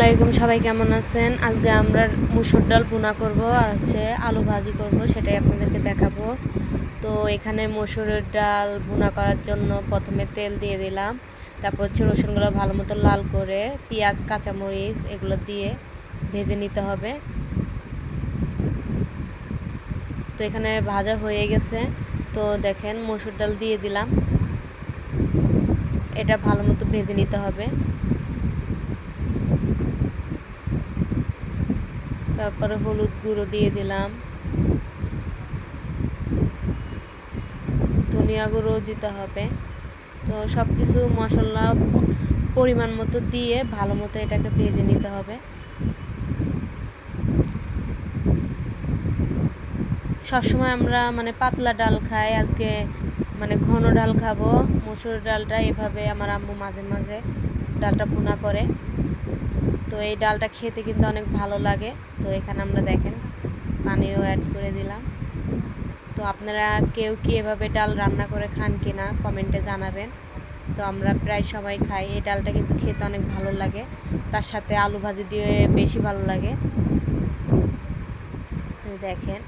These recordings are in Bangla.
আলাইকুম, সবাই কেমন আছেন? আজকে আমরা মুসুর ডাল ভুনা করব আর আলু ভাজি করব, সেটাই আপনাদেরকে দেখাবো। তো এখানে মসুরের ডাল ভুনা করার জন্য প্রথমে তেল দিয়ে দিলাম, তারপর রসুনগুলো ভালো মতো লাল করে পেঁয়াজ কাঁচামরিচ এগুলো দিয়ে ভেজে নিতে হবে। তো এখানে ভাজা হয়ে গেছে। তো দেখেন মসুর ডাল দিয়ে দিলাম, এটা ভালো মতো ভেজে নিতে হবে। তারপরে হলুদ গুঁড়ো দিয়ে দিলাম, ধনিয়া গুঁড়ো দিতে হবে। তো সব কিছু মশলা পরিমাণ মতো দিয়ে ভালো মতো এটাকে ভেজে নিতে হবে। সবসময় আমরা পাতলা ডাল খাই, আজকে ঘন ডাল খাবো। মসুর ডালটা এভাবে আমার আম্মু মাঝে মাঝে ডালটা ভুনা করে। তো এই ডালটা খেতে কিন্তু অনেক ভালো লাগে। তো এখানে আমরা দেখেন পানিও অ্যাড করে দিলাম। তো আপনারা কেউ কি এভাবে ডাল রান্না করে খান কিনা কমেন্টে জানাবেন। তো আমরা প্রায় সবাই খাই। এই ডালটা কিন্তু খেতে অনেক ভালো লাগে, তার সাথে আলু ভাজি দিয়ে বেশি ভালো লাগে। দেখেন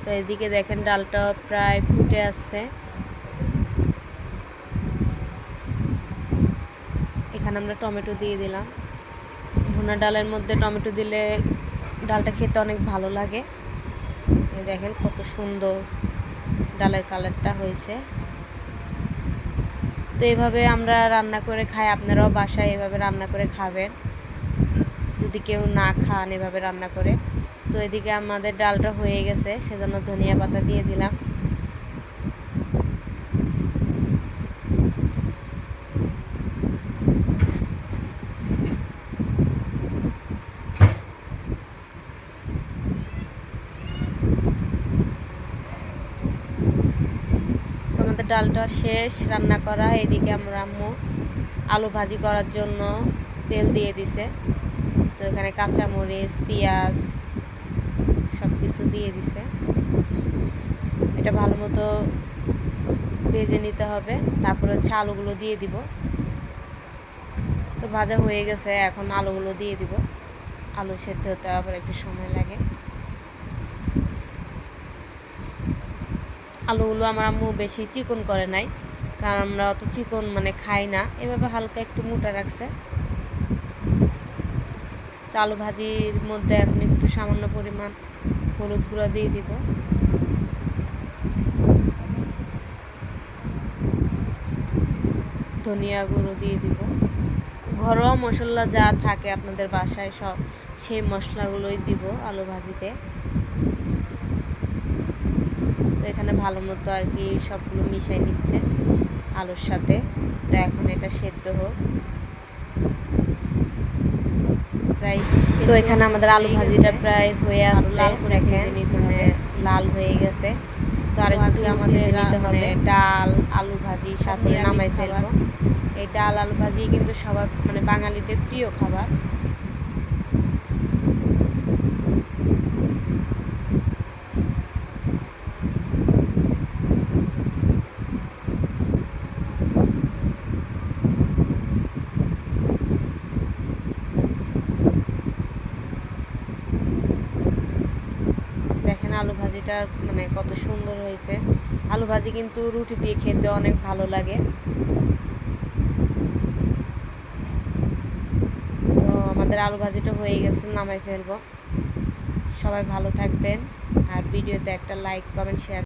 তো এদিকে দেখেন ডালটা প্রায় ফুটে আসছে। এখানে আমরা টমেটো দিয়ে দিলাম। ভুনা ডালের মধ্যে টমেটো দিলে ডালটা খেতে অনেক ভালো লাগে। দেখেন কত সুন্দর ডালের কালারটা হয়েছে। তো এভাবে আমরা রান্না করে খাই, আপনারাও বাসায় এভাবে রান্না করে খাবেন যদি কেউ না খান এভাবে রান্না করে। তো এদিকে আমাদের ডালটা হয়ে গেছে, সেজন্য ধনিয়া পাতা দিয়ে দিলাম। আমাদের ডালটা শেষ রান্না করা। এদিকে আমরা আম্মু আলু ভাজি করার জন্য তেল দিয়ে দিছে। তো এখানে কাঁচামরিচ পেঁয়াজ সব কিছু দিয়ে দিছে। এটা ভালো মতো ভেজে নিতে হবে, তারপরে আলুগুলো দিয়ে দিব। তো ভাজা হয়ে গেছে, এখন আলুগুলো দিয়ে দিব। আলু সেদ্ধ হতে আবার একটু সময় লাগে। আলুগুলো আমার আম্মু বেশি চিকন করে নাই, কারণ আমরা অত চিকন খাই না, এভাবে হালকা একটু মোটা রাখছে। তো আলু ভাজির মধ্যে এখন একটু সামান্য পরিমাণ হলুদ গুঁড়া দিয়ে দিব, ধনিয়া গুঁড়ো দিয়ে দিব। ঘরোয়া মশলা যা থাকে আপনাদের বাসায় সব সেই মশলাগুলোই দিব আলু ভাজিতে। তো এখানে ভালো মতো আর কি সবগুলো মিশাই নিচ্ছে আলুর সাথে। তো এখন এটা সেদ্ধ হোক প্রায়। তো এখানে আমাদের আলু ভাজিটা প্রায় হয়ে আসছে, দেখেন লাল হয়ে গেছে। তো আর একটু আমাদের নিতে হবে ডাল আলু ভাজি, তারপরে নামাই ফেলবো। এই ডাল আলু ভাজি কিন্তু সবার বাঙালিদের প্রিয় খাবার। দেখেন আলু ভাজিটা কত সুন্দর হয়েছে। আলু ভাজি কিন্তু রুটি দিয়ে খেতে অনেক ভালো লাগে। তো আমাদের আলু ভাজিটা হয়ে গেছে, নামাই ফেলবো। সবাই ভালো থাকবেন, আর ভিডিওতে একটা লাইক কমেন্ট শেয়ার